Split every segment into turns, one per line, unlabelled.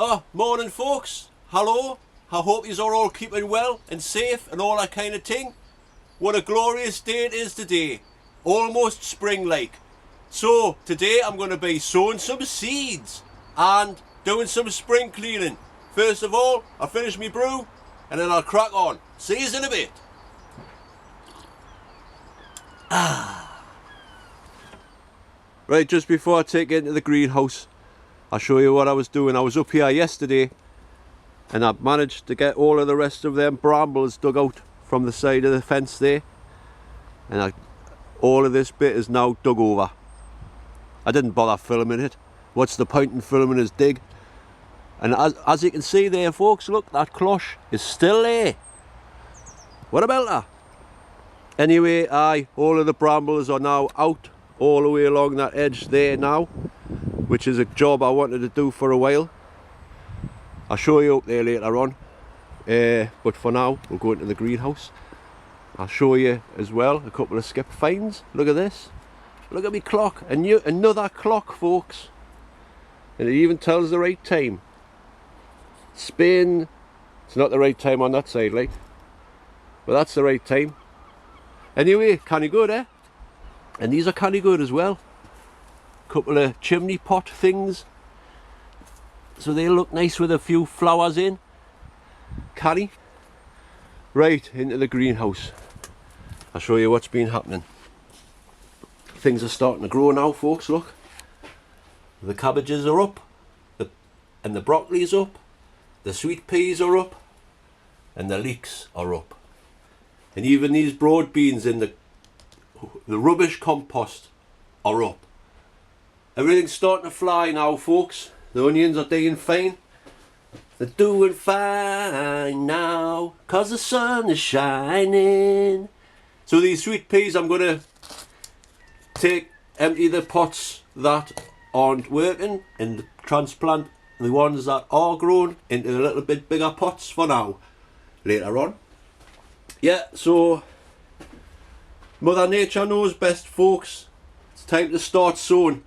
Oh, morning folks, hello, I hope yous are all keeping well and safe and all that kind of thing. What a glorious day it is today, almost spring-like. So today I'm going to be sowing some seeds and doing some spring cleaning. First of all, I'll finish my brew and then I'll crack on. See yous in a bit. Right, just before I take it into the greenhouse, I'll show you what I was doing. I was up here yesterday and I managed to get all of the rest of them brambles dug out from the side of the fence there, and all of this bit is now dug over. I didn't bother filming it. What's the point in filming his dig? And as you can see there folks, look, that cloche is still there. What about that? Anyway, all of the brambles are now out all the way along that edge there now, which is a job I wanted to do for a while. I'll show you up there later on, but for now we'll go into the greenhouse. I'll show you as well a couple of skip finds. Look at this, look at me clock, another clock folks, and it even tells the right time. Spin, it's not the right time on that side like, but that's the right time. Anyway, canny good, eh? And these are canny good as well. Couple of chimney pot things, so they look nice with a few flowers in. Canny. Right, into the greenhouse. I'll show you what's been happening. Things are starting to grow now folks, look. The cabbages are up, and the broccoli's up, the sweet peas are up, and the leeks are up. And even these broad beans in the rubbish compost are up. Everything's starting to fly now folks. The onions are doing fine. They're doing fine now, 'cause the sun is shining. So these sweet peas, I'm going to empty the pots that aren't working and transplant the ones that are grown into a little bit bigger pots for now. Later on. Yeah, so Mother Nature knows best folks. It's time to start sowing.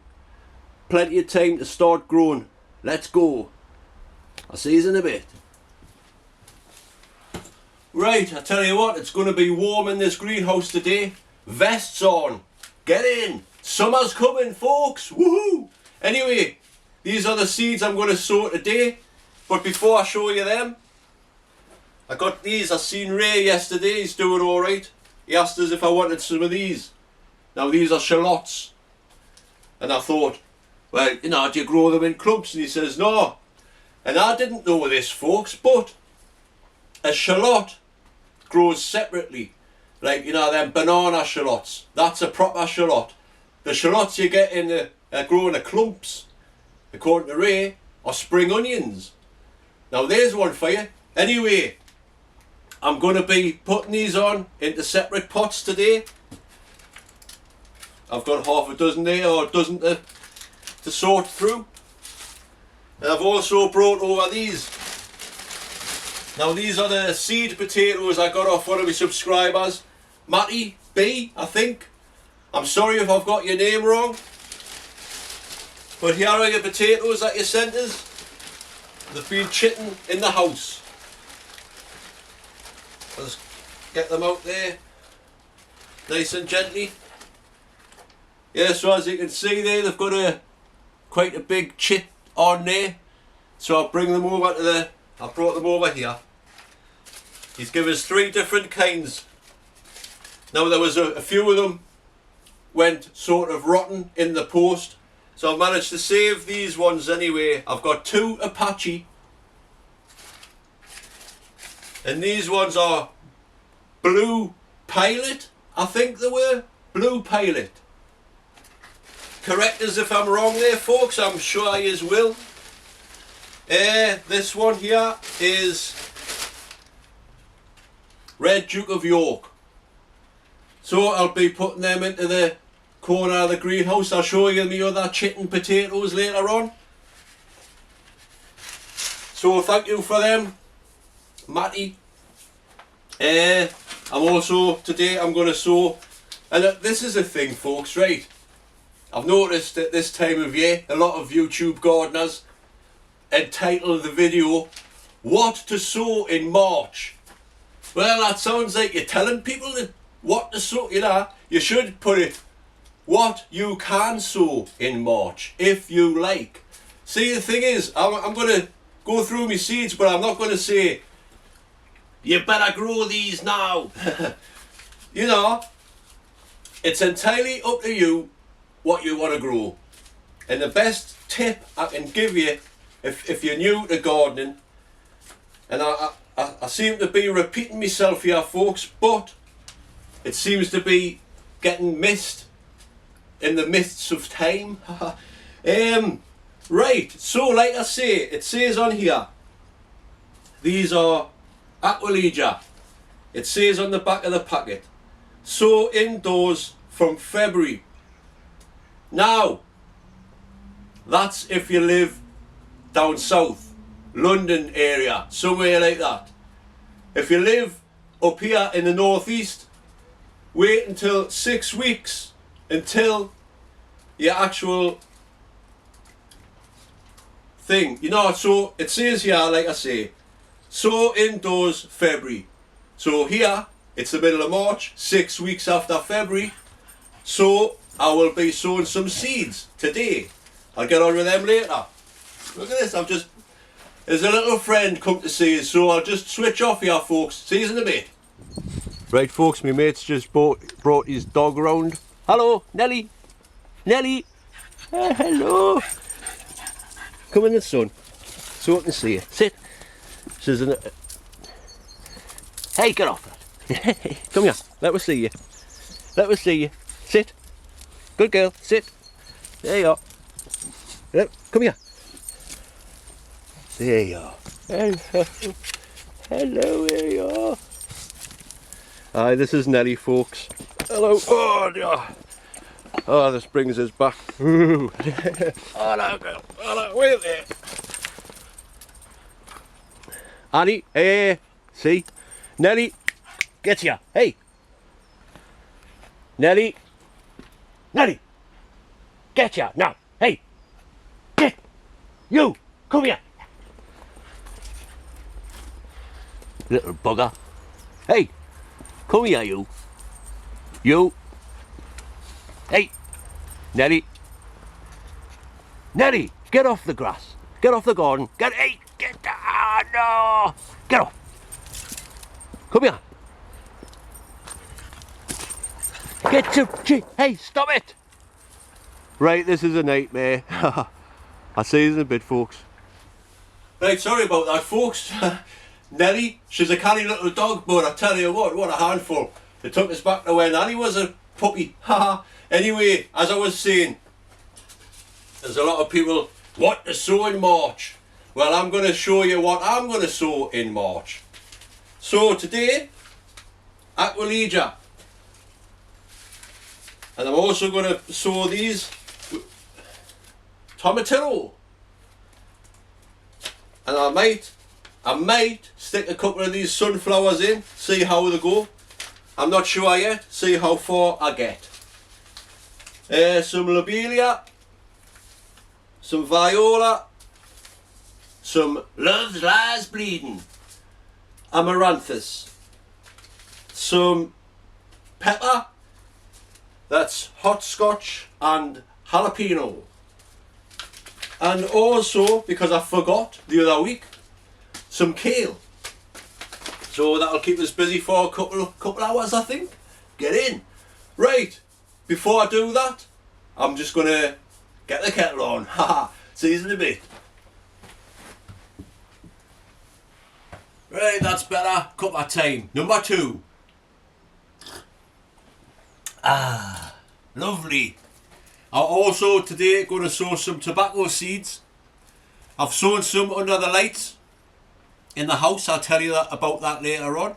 Plenty of time to start growing. Let's go. I'll see you in a bit. Right, I tell you what, it's going to be warm in this greenhouse today. Vests on. Get in. Summer's coming folks. Woohoo! Anyway, these are the seeds I'm going to sow today. But before I show you them, I got these. I seen Ray yesterday. He's doing alright. He asked us if I wanted some of these. Now these are shallots. And I thought, well, you know, do you grow them in clumps? And he says, no. And I didn't know this, folks, but a shallot grows separately. Like, you know, them banana shallots. That's a proper shallot. The shallots you get in grow in clumps, according to Ray, are spring onions. Now there's one for you. Anyway, I'm going to be putting these on into separate pots today. I've got half a dozen there, or a dozen to sort through. And I've also brought over these. Now these are the seed potatoes I got off one of my subscribers. Matty B, I think. I'm sorry if I've got your name wrong. But here are your potatoes that you sent us. They've been chitting in the house. Let's get them out there. Nice and gently. Yeah, so as you can see there, they've got quite a big chit on there. So I'll bring them over to I brought them over here. He's given us 3 different kinds. Now there was a few of them went sort of rotten in the post. So I've managed to save these ones anyway. I've got 2 Apache. And these ones are Blue Pilot, I think they were. Blue Pilot. Correct us if I'm wrong there folks, I'm sure you will. This one here is Red Duke of York. So I'll be putting them into the corner of the greenhouse. I'll show you the other chitin potatoes later on. So thank you for them, Matty. I'm also, today I'm going to sow, and this is a thing folks, right? I've noticed at this time of year, a lot of YouTube gardeners entitled the video, What to Sow in March. Well, that sounds like you're telling people that what to sow, you know. You should put it, what you can sow in March, if you like. See, the thing is, I'm going to go through my seeds, but I'm not going to say, you better grow these now. You know, it's entirely up to you what you want to grow. And the best tip I can give you, if you're new to gardening, and I seem to be repeating myself here, folks, but it seems to be getting missed in the mists of time. Right, so like I say, it says on here, these are Aquilegia. It says on the back of the packet, sow indoors from February. Now, that's if you live down south, London area, somewhere like that. If you live up here in the northeast, wait until 6 weeks until your actual thing. You know, so it says here, like I say, sow indoors February. So here, it's the middle of March, 6 weeks after February. So I will be sowing some seeds today. I'll get on with them later. Look at this, there's a little friend come to see us, so I'll just switch off here, folks. See you in a bit. Right, folks, my mate's just brought his dog round. Hello, Nelly. Nelly. Hello. Come in the sun, so I can see you. Sit. She's in it. Hey, get off that. Come here, let me see you. Let me see you. Sit. Good girl, sit. There you are. Come here. There you are. Hello. Hello, there you are. Hi, this is Nelly, folks. Hello. Oh, dear. Oh, this brings us back. Hello, girl. Hello, wait there. Annie, hey, see? Nelly, get here. Hey. Nelly. Nelly. Get here. Now. Hey. Get. You. Come here. Little bugger. Hey. Come here, you. You. Hey. Nelly. Nelly, get off the grass. Get off the garden. Hey. Get. Ah, no. Get off. Come here. Get to. Hey, stop it. Right, this is a nightmare. I'll see you in a bit, folks. Right, sorry about that, folks. Nelly, she's a canny little dog, but I tell you what a handful. It took us back to when Annie was a puppy. Anyway, as I was saying, there's a lot of people, what to sow in March? Well, I'm going to show you what I'm going to sow in March. So today, Aquilegia. And I'm also going to sow these Tomatillo. And I might stick a couple of these sunflowers in, see how they go. I'm not sure yet, see how far I get. Some lobelia, some viola, some love's lies bleeding, amaranthus, some pepper, that's hot scotch and jalapeno. And also, because I forgot the other week, some kale. So that'll keep us busy for a couple hours, I think. Get in. Right, before I do that, I'm just going to get the kettle on. Haha, see you in a bit. Right, that's better. Cut that time. Number 2. Ah, lovely. I'm also today going to sow some tobacco seeds. I've sown some under the lights in the house. I'll tell you about that later on.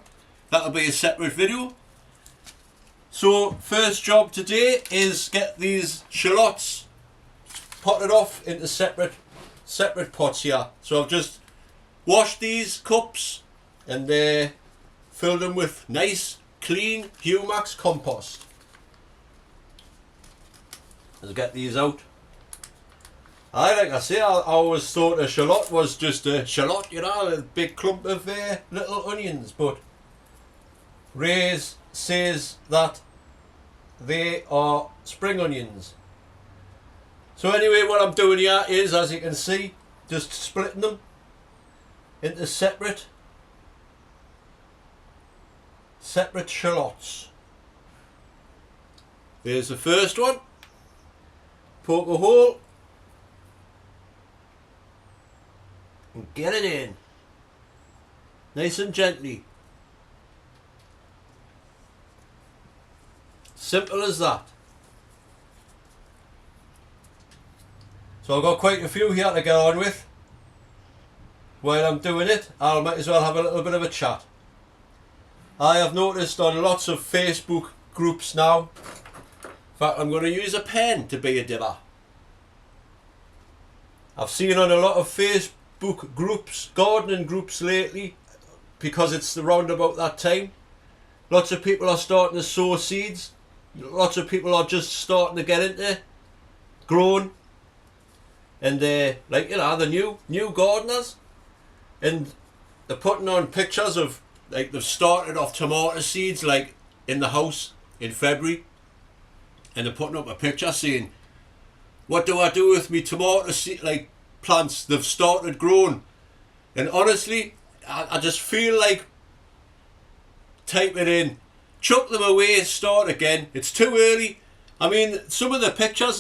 That'll be a separate video. So first job today is get these shallots potted off into separate pots here. So I've just washed these cups and filled them with nice clean Humax compost. Let's get these out. Like I say, I always thought a shallot was just a shallot, you know, a big clump of little onions, but Ray says that they are spring onions. So anyway, what I'm doing here is, as you can see, just splitting them into separate shallots. There's the first one. Poke a hole and get it in, nice and gently. Simple as that. So I've got quite a few here to get on with. While I'm doing it, I might as well have a little bit of a chat. I have noticed on lots of Facebook groups now, in fact I'm going to use a pen to be a dibber. I've seen on a lot of Facebook groups, gardening groups lately, because it's around about that time, lots of people are starting to sow seeds. Lots of people are just starting to get into growing. And like, you know, the new gardeners, and they're putting on pictures of, like, they've started off tomato seeds like in the house in February, and they're putting up a picture saying, what do I do with me tomato seed, like, plants? They've started growing. And honestly, I just feel like typing in, chuck them away, start again. It's too early. I mean, some of the pictures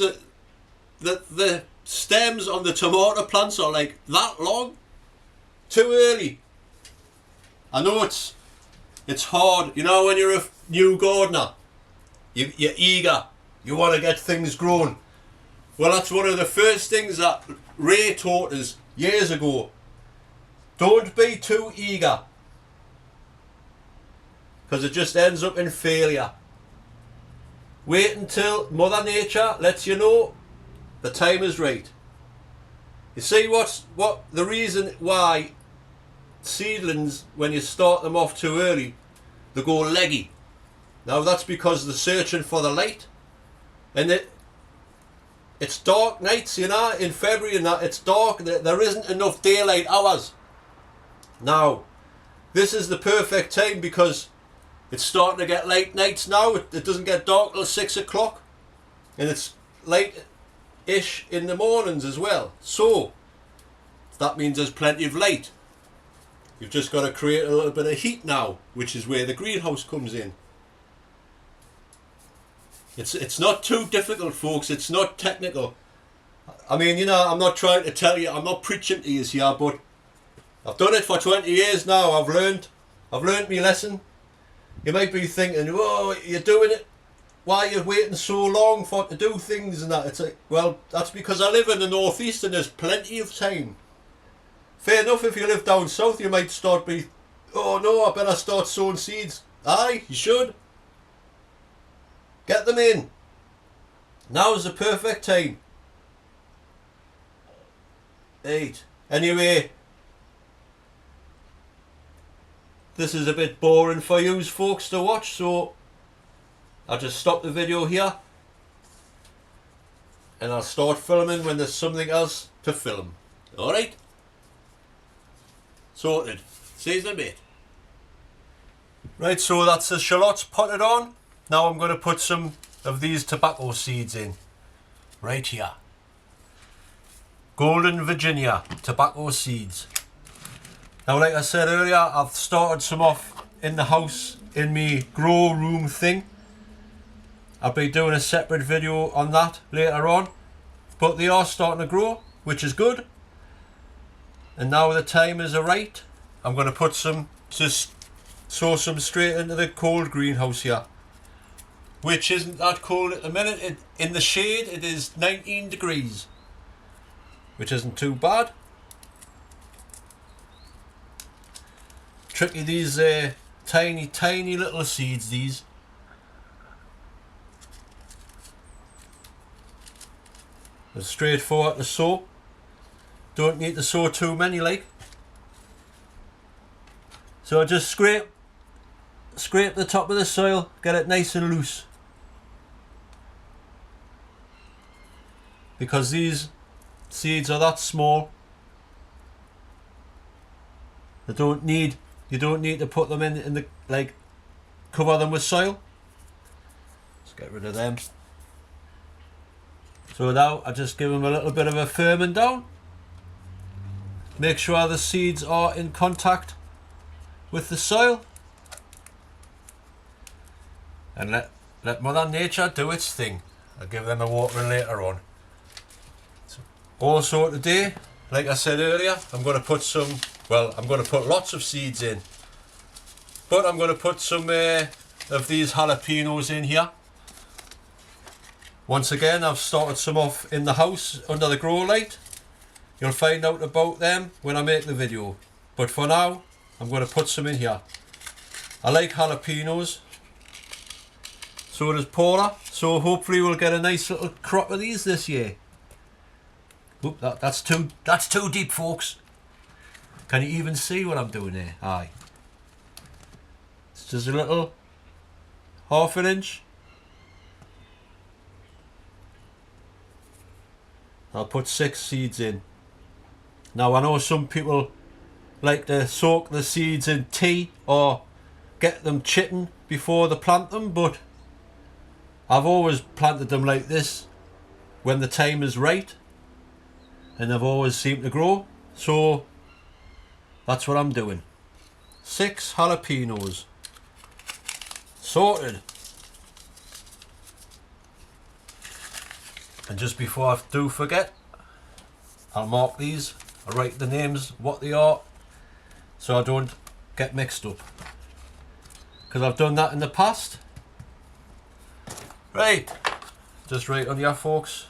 that the stems on the tomato plants are like that long. Too early. I know it's hard, you know, when you're a new gardener, you're eager, you want to get things growing. Well, that's one of the first things that Ray taught us years ago. Don't be too eager, because it just ends up in failure. Wait until Mother Nature lets you know the time is right. You see what the reason why seedlings, when you start them off too early, they go leggy. Now that's because they're searching for the light, and it's dark nights, you know, in February, and that it's dark, there isn't enough daylight hours. Now this is the perfect time, because it's starting to get late nights now. It doesn't get dark till 6 o'clock, and it's late-ish in the mornings as well. So that means there's plenty of light. You've just got to create a little bit of heat now, which is where the greenhouse comes in. It's not too difficult, folks. It's not technical. I mean, you know, I'm not trying to tell you, I'm not preaching to you here, but I've done it for 20 years now. I've learned my lesson. You might be thinking, oh, you're doing it, why are you waiting so long to do things and that? It's like, well, that's because I live in the northeast and there's plenty of time. Fair enough, if you live down south, you might oh no, I better start sowing seeds. Aye, you should. Get them in. Now's the perfect time. 8. Anyway, this is a bit boring for you folks to watch, so I'll just stop the video here and I'll start filming when there's something else to film. Alright? Sorted. See you in a bit. Right, so that's the shallots potted on. Now I'm going to put some of these tobacco seeds in. Right here. Golden Virginia tobacco seeds. Now, like I said earlier, I've started some off in the house in my grow room thing. I'll be doing a separate video on that later on, but they are starting to grow, which is good. And now the time is right. I'm going to put just sow some straight into the cold greenhouse here, which isn't that cold at the minute. In the shade it is 19 degrees, which isn't too bad. Tricky, these tiny little seeds, these. They're straightforward to sow. Don't need to sow too many, like. So I just scrape the top of the soil, get it nice and loose. Because these seeds are that small. You don't need to put them in the, like, cover them with soil. Let's get rid of them. So now I just give them a little bit of a firming down. Make sure the seeds are in contact with the soil. And let Mother Nature do its thing. I'll give them a watering later on. So also today, like I said earlier, I'm going to put lots of seeds in. But I'm going to put some of these jalapenos in here. Once again, I've started some off in the house under the grow light. You'll find out about them when I make the video. But for now, I'm going to put some in here. I like jalapenos. So does Paula. So hopefully we'll get a nice little crop of these this year. Oop, that's too deep, folks. Can you even see what I'm doing here? Aye. It's just a little ½ an inch. I'll put 6 seeds in. Now I know some people like to soak the seeds in tea or get them chitting before they plant them, but I've always planted them like this when the time is right, and they've always seemed to grow. So that's what I'm doing. 6 jalapenos. Sorted. And just before I do forget, I'll mark these. I'll write the names, what they are, so I don't get mixed up. Because I've done that in the past. Right, just right on here, folks.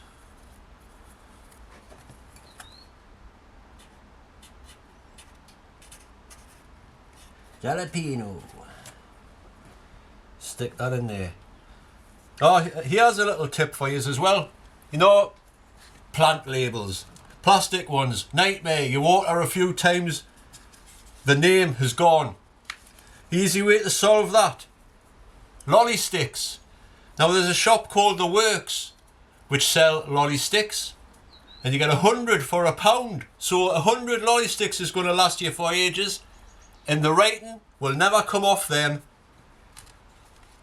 Jalapeno. Stick that in there. Oh, here's a little tip for you as well. You know, plant labels, plastic ones, nightmare. You water a few times, the name has gone. Easy way to solve that. Lolly sticks. Now there's a shop called The Works which sell lolly sticks, and you get 100 for £1. So 100 lolly sticks is going to last you for ages, and the writing will never come off them.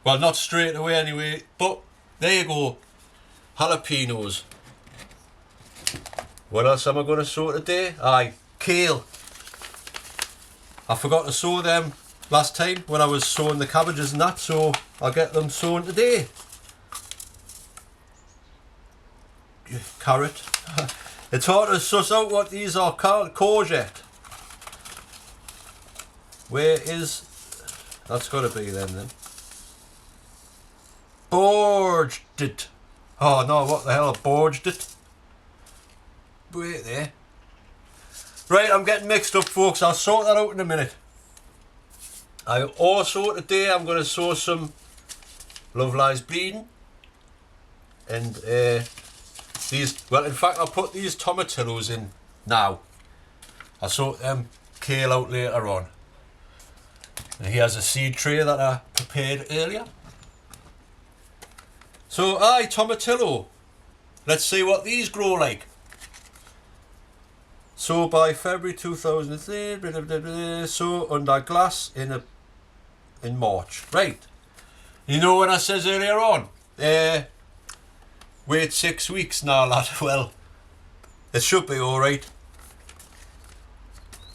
Well, not straight away anyway, but there you go. Jalapenos. What else am I going to sow today? Aye, kale. I forgot to sow them last time when I was sowing the cabbages and that, so I'll get them sown today. Carrot. It's hard to suss out what these are called. Courgette. Where is... That's got to be them then. Borged it. Oh no, what the hell? Borged it. Wait there. Right, I'm getting mixed up, folks. I'll sort that out in a minute. I also today I'm going to sow some Love Lies Bleeding, and these. Well, in fact, I'll put these tomatillos in now. I'll sort them kale out later on. And here's a seed tray that I prepared earlier. So, aye, tomatillo. Let's see what these grow like. So by February 2003, so under glass in March. Right. You know when I says earlier on, wait 6 weeks now, lad. Well, it should be alright.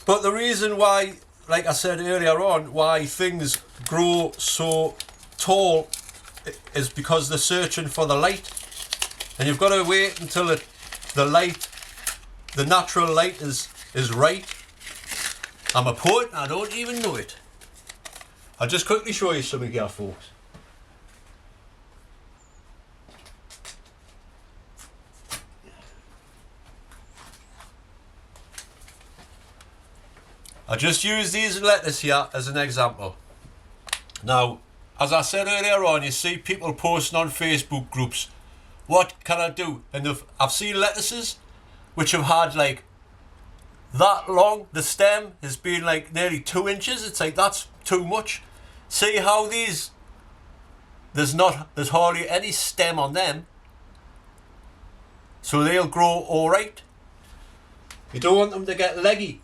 But the reason why, like I said earlier on, why things grow so tall is because they're searching for the light. And you've got to wait until the light, the natural light is right. I'm a poet and I don't even know it. I'll just quickly show you something here, folks. I just use these lettuce here as an example. Now, as I said earlier on, you see people posting on Facebook groups, what can I do? And I've seen lettuces which have had like that long, the stem has been like nearly 2 inches. It's like, that's too much. See how these, there's hardly any stem on them, so they'll grow alright. You don't want them to get leggy.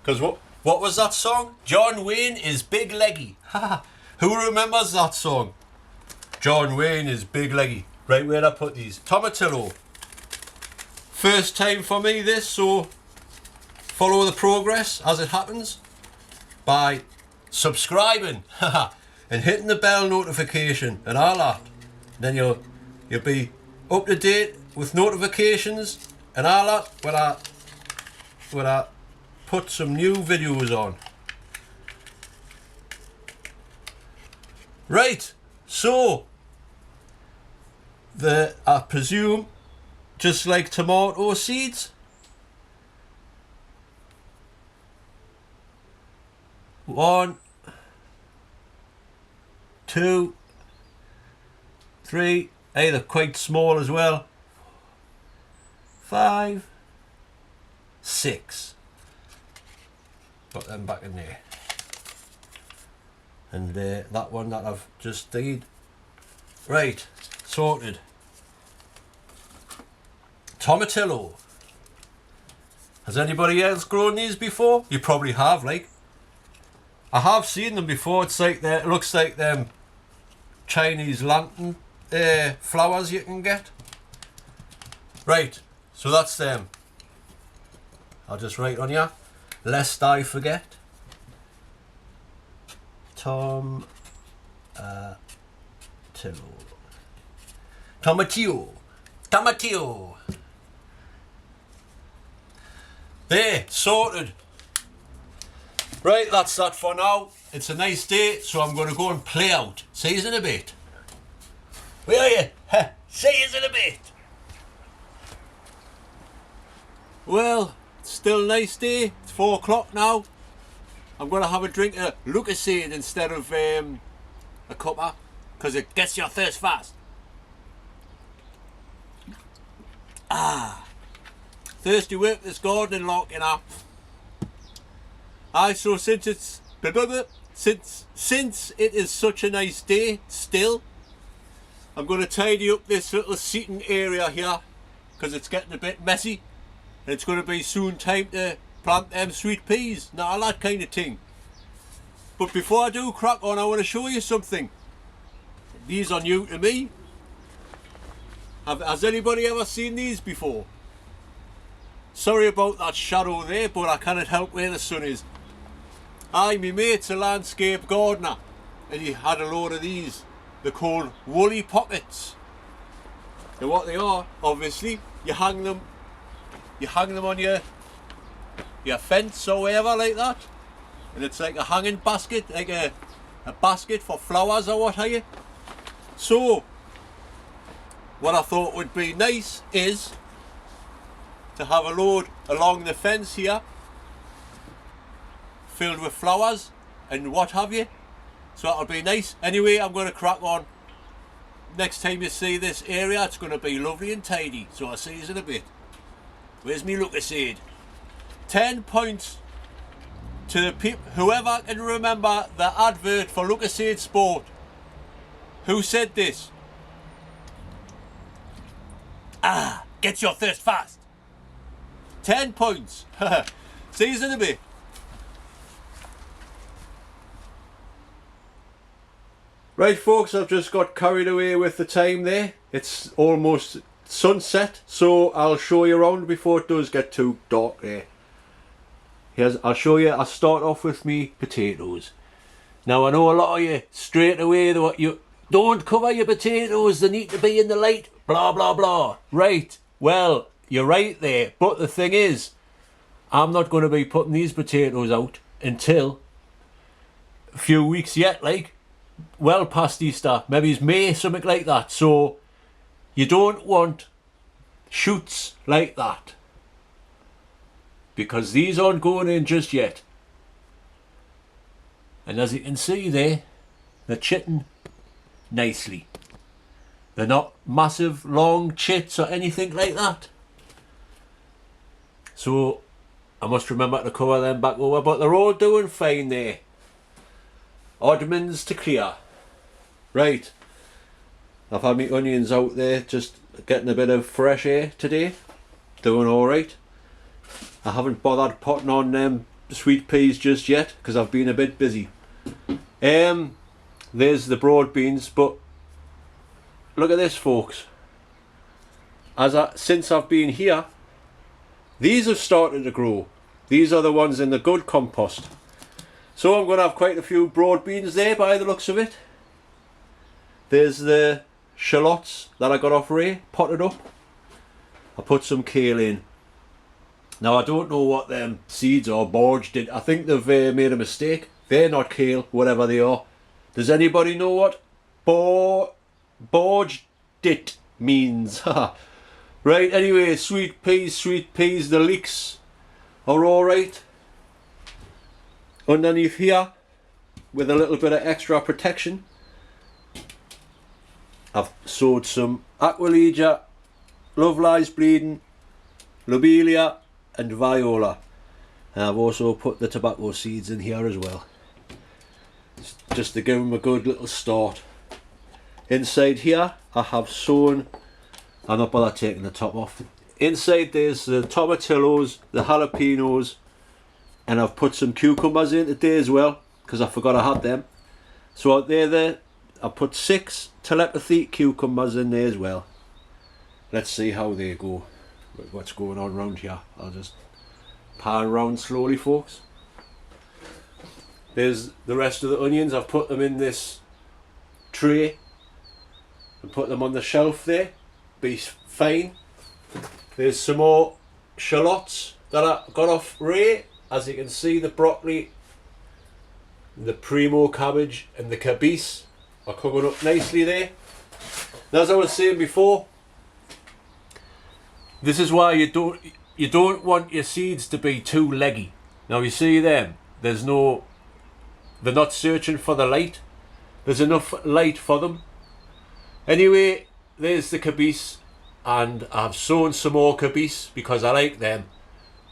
Because what was that song? John Wayne is big leggy. Who remembers that song? John Wayne is big leggy. Right, where'd I put these? Tomatillo. First time for me this, so follow the progress as it happens by subscribing and hitting the bell notification and all that. Then you'll be up to date with notifications and all that when I put some new videos on. Right, so I presume, just like tomato seeds, 1, 2, 3, hey, they're quite small as well, 5, 6, put them back in there, and that one that I've just did. Right, sorted. Tomatillo. Has anybody else grown these before? You probably have, like. I have seen them before. It's like it looks like them Chinese lantern flowers you can get. Right, so that's them. I'll just write on you, lest I forget. Tomatillo. Tomatillo. There, sorted. Right, that's that for now. It's a nice day, so I'm going to go and play out. See you in a bit. Where are you? See you in a bit. Well, it's still a nice day. It's 4 o'clock now. I'm going to have a drink of Lucasade instead of a cuppa, because it gets your thirst fast. Thirsty work this gardening locking up. So since it is such a nice day still, I'm going to tidy up this little seating area here, because it's getting a bit messy, and it's going to be soon time to plant them sweet peas, not all that kind of thing. But before I do crack on, I want to show you something. These are new to me. Has anybody ever seen these before? Sorry about that shadow there, but I cannot help where the sun is. My mate's a landscape gardener, and he had a load of these. They're called woolly pockets. And what they are, obviously, you hang them on your fence or wherever like that, and it's like a hanging basket, like a basket for flowers or what have you. So what I thought would be nice is to have a load along the fence here filled with flowers and what have you, so that'll be nice. Anyway, I'm going to crack on. Next time you see this area, it's going to be lovely and tidy, so I'll see you in a bit. Where's me Lucasade? 10 points to the people, whoever can remember the advert for Lucasade Sport. Who said this? Get your thirst fast. 10 points. See you in a bit. Right folks, I've just got carried away with the time there. It's almost sunset, so I'll show you around before it does get too dark there. I'll show you. I'll start off with me potatoes. Now I know a lot of you straight away, you don't cover your potatoes, they need to be in the light, blah blah blah. Right, well, you're right there, but the thing is, I'm not going to be putting these potatoes out until a few weeks yet, like well past Easter, maybe it's May, something like that. So you don't want shoots like that, because these aren't going in just yet. And as you can see there, they're chitting nicely. They're not massive long chits or anything like that. So I must remember to cover them back over, but they're all doing fine there. Oddmans to clear. Right. I've had my onions out there just getting a bit of fresh air today. Doing alright. I haven't bothered putting on sweet peas just yet because I've been a bit busy. There's the broad beans, but look at this, folks. Since I've been here, these have started to grow. These are the ones in the good compost. So I'm going to have quite a few broad beans there by the looks of it. There's the shallots that I got off Ray, potted up. I put some kale in. Now I don't know what them seeds or borge did. I think they've made a mistake. They're not kale, whatever they are. Does anybody know what borge dit means? Right, anyway, sweet peas, the leeks are alright. Underneath here, with a little bit of extra protection, I've sowed some Aquilegia, Love Lies Bleeding, Lobelia and Viola. And I've also put the tobacco seeds in here as well, just to give them a good little start. Inside here I have sown, I'm not bothered taking the top off. Inside there's the tomatillos, the jalapenos, and I've put some cucumbers in today as well because I forgot I had them. So out there I put 6 telepathy cucumbers in there as well. Let's see how they go. What's going on around here. I'll just pan around slowly, folks. There's the rest of the onions. I've put them in this tray and put them on the shelf there. Be fine. There's some more shallots that I got off Ray. As you can see, the broccoli, the primo cabbage and the cabis are coming up nicely there. And as I was saying before, this is why you don't want your seeds to be too leggy. Now you see them, they're not searching for the light. There's enough light for them. Anyway, there's the cabis, and I've sown some more cabis because I like them,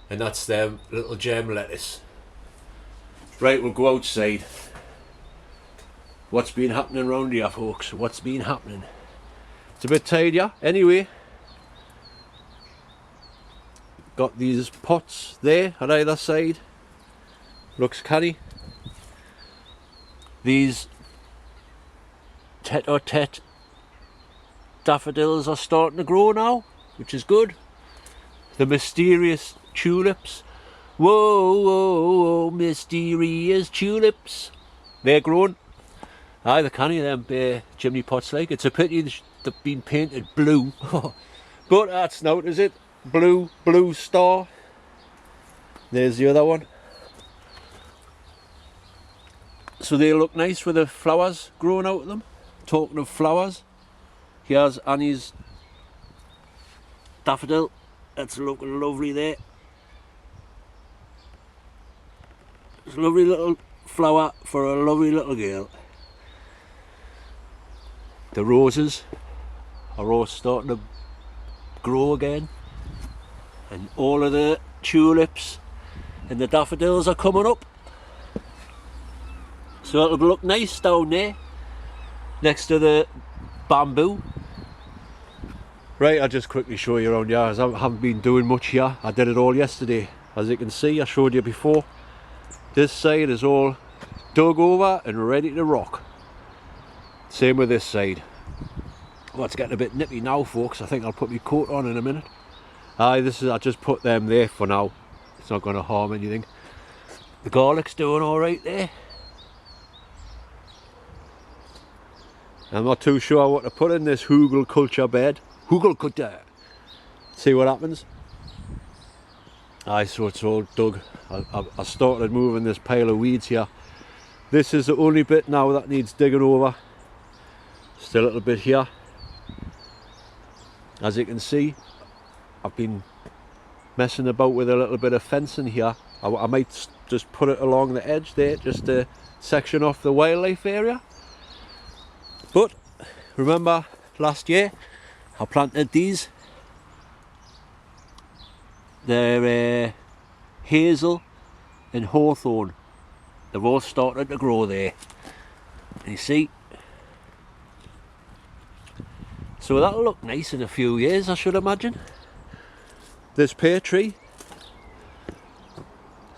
and that's them little gem lettuce. Right, we'll go outside. What's been happening around here, folks? What's been happening? It's a bit tidier. Anyway, got these pots there on either side. Looks canny. These tete-a-tete daffodils are starting to grow now, which is good. The mysterious tulips. Whoa, whoa, whoa, mysterious tulips. They're growing. Aye, they're canny, them chimney pots like. It's a pity they've been painted blue. But that's not, is it? Blue star. There's the other one. So they look nice with the flowers growing out of them. Talking of flowers, here's Annie's daffodil. That's looking lovely there. It's a lovely little flower for a lovely little girl. The roses are all starting to grow again, and all of the tulips and the daffodils are coming up, so it'll look nice down there next to the bamboo. Right, I'll just quickly show you around here, as I haven't been doing much here. I did it all yesterday. As you can see, I showed you before, this side is all dug over and ready to rock. Same with this side. Well, it's getting a bit nippy now, folks. I think I'll put my coat on in a minute. I just put them there for now. It's not going to harm anything. The garlic's doing alright there. I'm not too sure what to put in this hugel culture bed. Hugel culture. See what happens. Aye, so it's all dug. I started moving this pile of weeds here. This is the only bit now that needs digging over. Still a little bit here. As you can see, I've been messing about with a little bit of fencing here. I might just put it along the edge there, just to section off the wildlife area. But remember last year I planted these. They're hazel and hawthorn. They've all started to grow there. And you see, So that'll look nice in a few years, I should imagine. This pear tree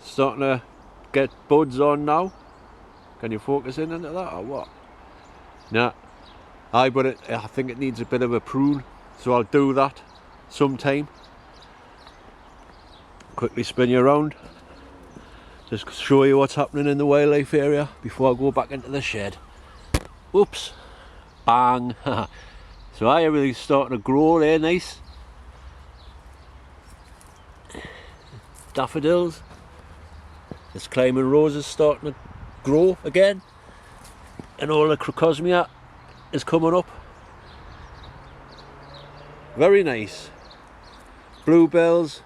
starting to get buds on now. Can you focus in into that or what? Nah. I think it needs a bit of a prune, so I'll do that sometime. Quickly spin you around. Just show you what's happening in the wildlife area before I go back into the shed. Oops. Bang. So everything's starting to grow there, nice. Daffodils. This climbing rose is starting to grow again. And all the crocosmia is coming up. Very nice. Bluebells.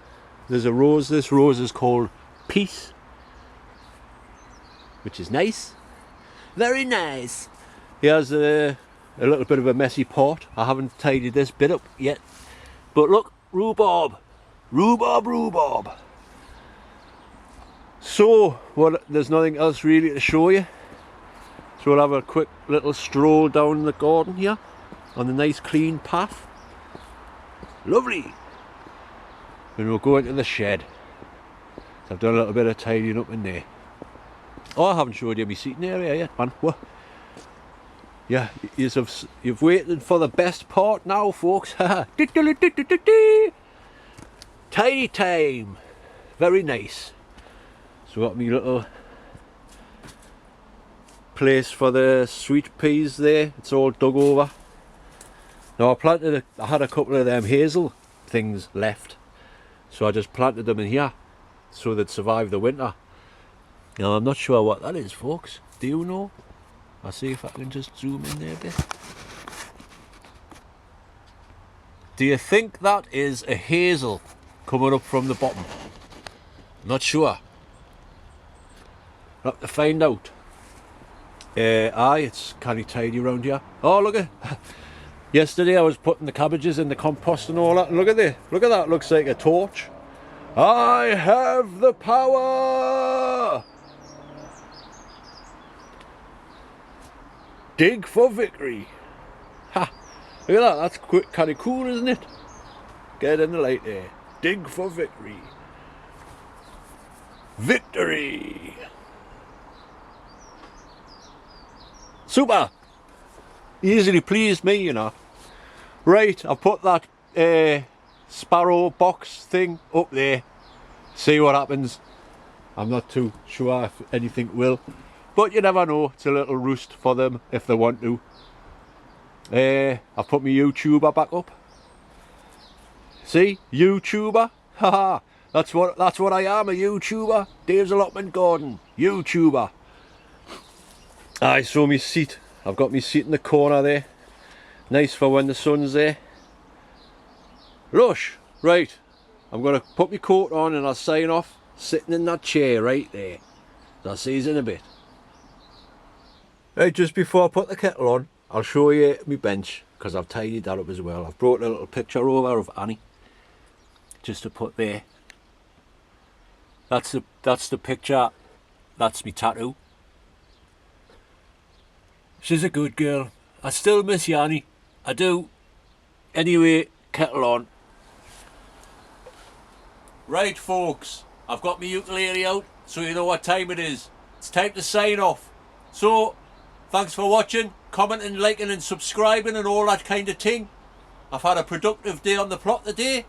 There's a rose. This rose is called Peace, which is nice. Very nice. Here's a little bit of a messy pot. I haven't tidied this bit up yet. But look, rhubarb. Rhubarb. So, there's nothing else really to show you. So we'll have a quick little stroll down the garden here on the nice clean path. Lovely. And we'll go into the shed. So I've done a little bit of tidying up in there. Oh, I haven't showed you my seating area yet, man. What? Yeah, you've waited for the best part now, folks. Tidy time. Very nice. So got me little place for the sweet peas there. It's all dug over. Now I had a couple of them hazel things left, so I just planted them in here so they'd survive the winter. Now I'm not sure what that is, folks. Do you know? I'll see if I can just zoom in there a bit. Do you think that is a hazel coming up from the bottom? Not sure. I'll have to find out. Aye, it's kind of tidy around here. Oh, look at yesterday I was putting the cabbages in the compost and all that, and look at that, looks like a torch. I have the power! Dig for victory. Ha! Look at that, that's kind of cool, isn't it? Get in the light there. Dig for victory. Victory! Super! Easily pleased me, you know. Right, I've put that sparrow box thing up there. See what happens. I'm not too sure if anything will. But you never know. It's a little roost for them if they want to. I've put my YouTuber back up. See? YouTuber. Haha. That's what I am, a YouTuber. Dave's Allotment Garden. YouTuber. Aye, so my seat. I've got my seat in the corner there. Nice for when the sun's there. Lush. Right. I'm going to put my coat on and I'll sign off sitting in that chair right there. I'll see you in a bit. Right, just before I put the kettle on, I'll show you my bench, because I've tidied that up as well. I've brought a little picture over of Annie, just to put there. That's the picture. That's my tattoo. She's a good girl. I still miss you, Annie. I do. Anyway, kettle on. Right, folks. I've got my ukulele out, so you know what time it is. It's time to sign off. So, thanks for watching, commenting, liking and subscribing and all that kind of thing. I've had a productive day on the plot today.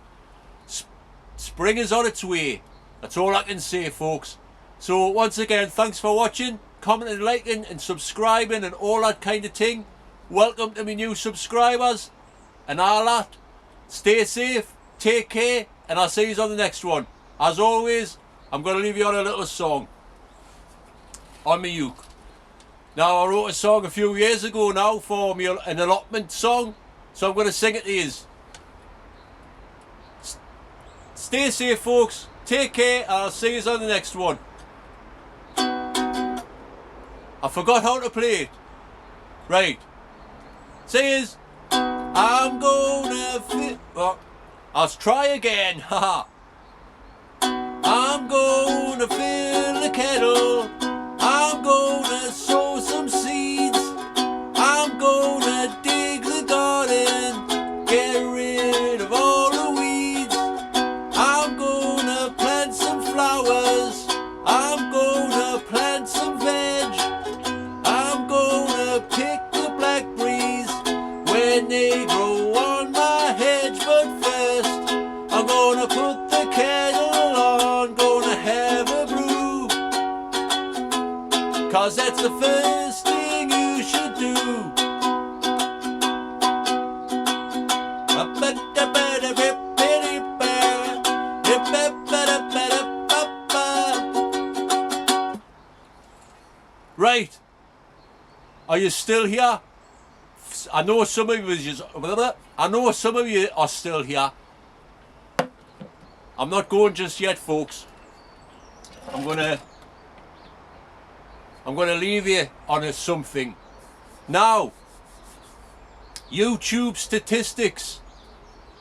Spring is on its way. That's all I can say, folks. So once again, thanks for watching, commenting, liking and subscribing and all that kind of thing. Welcome to my new subscribers and all that. Stay safe, take care, and I'll see you on the next one. As always, I'm going to leave you on a little song on my uke. Now, I wrote a song a few years ago now for me, an allotment song, so I'm going to sing it to you. Stay safe, folks. Take care, and I'll see you on the next one. I forgot how to play it. Right. Say is, I'm gonna fit. Oh, I'll try again. Haha. I'm gonna fill the kettle. I'm gonna sow some seeds. I'm gonna dig the garden. when they grow on my hedge. But first I'm gonna put the kettle on, gonna have a brew, 'cause that's the first thing you should do. Right, are you still here? I know some of you are still here. I'm not going just yet, folks. I'm gonna leave you on a something. Now, YouTube statistics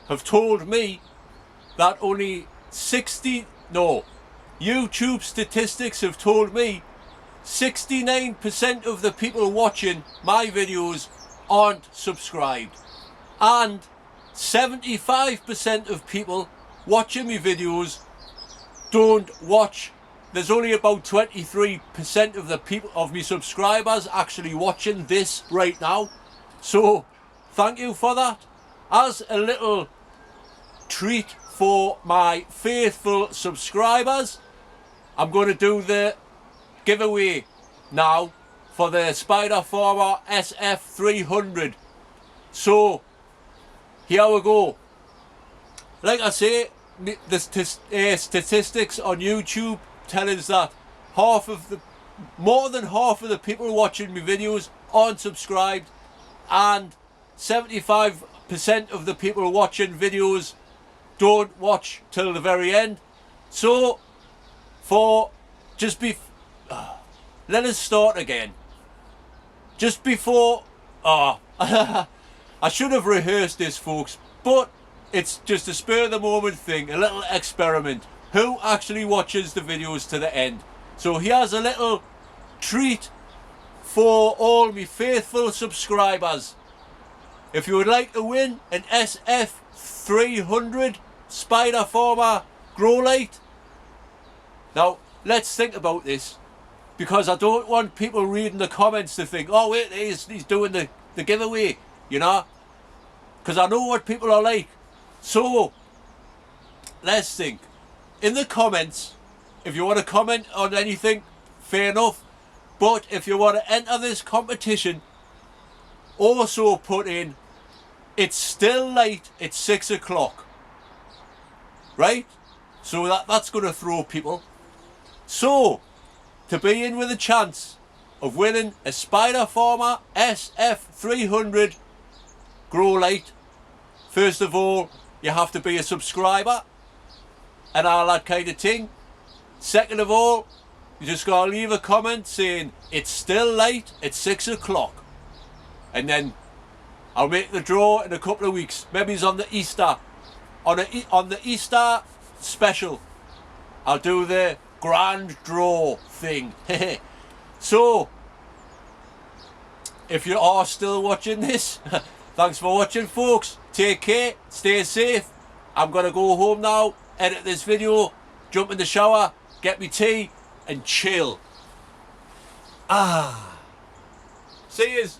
have told me that YouTube statistics have told me 69% of the people watching my videos aren't subscribed, and 75% of people watching my videos don't watch. There's only about 23% of the people of me subscribers actually watching this right now. So thank you for that. As a little treat for my faithful subscribers, I'm going to do the giveaway now for the Spider Farmer SF300. So here we go. Like I say, the statistics on YouTube tell us that more than half of the people watching my videos aren't subscribed, and 75% of the people watching videos don't watch till the very end. So let us start again. Just before, I should have rehearsed this, folks, but it's just a spur of the moment thing, a little experiment. Who actually watches the videos to the end? So here's a little treat for all my faithful subscribers. If you would like to win an SF300 Spider Farmer grow light, now let's think about this, because I don't want people reading the comments to think, oh wait, he's doing the giveaway, you know, because I know what people are like. So let's think. In the comments, if you want to comment on anything, fair enough, but if you want to enter this competition, also put in, it's still late, it's 6 o'clock, right? So that's going to throw people. So to be in with a chance of winning a Spider Farmer SF300 grow light, first of all, you have to be a subscriber and all that kind of thing. Second of all, you just gotta leave a comment saying it's still late, it's 6 o'clock, and then I'll make the draw in a couple of weeks. Maybe it's on the Easter, on the Easter special, I'll do the grand draw thing. So if you are still watching this, thanks for watching, folks. Take care, stay safe. I'm gonna go home now, edit this video, jump in the shower, get me tea and chill. See yous.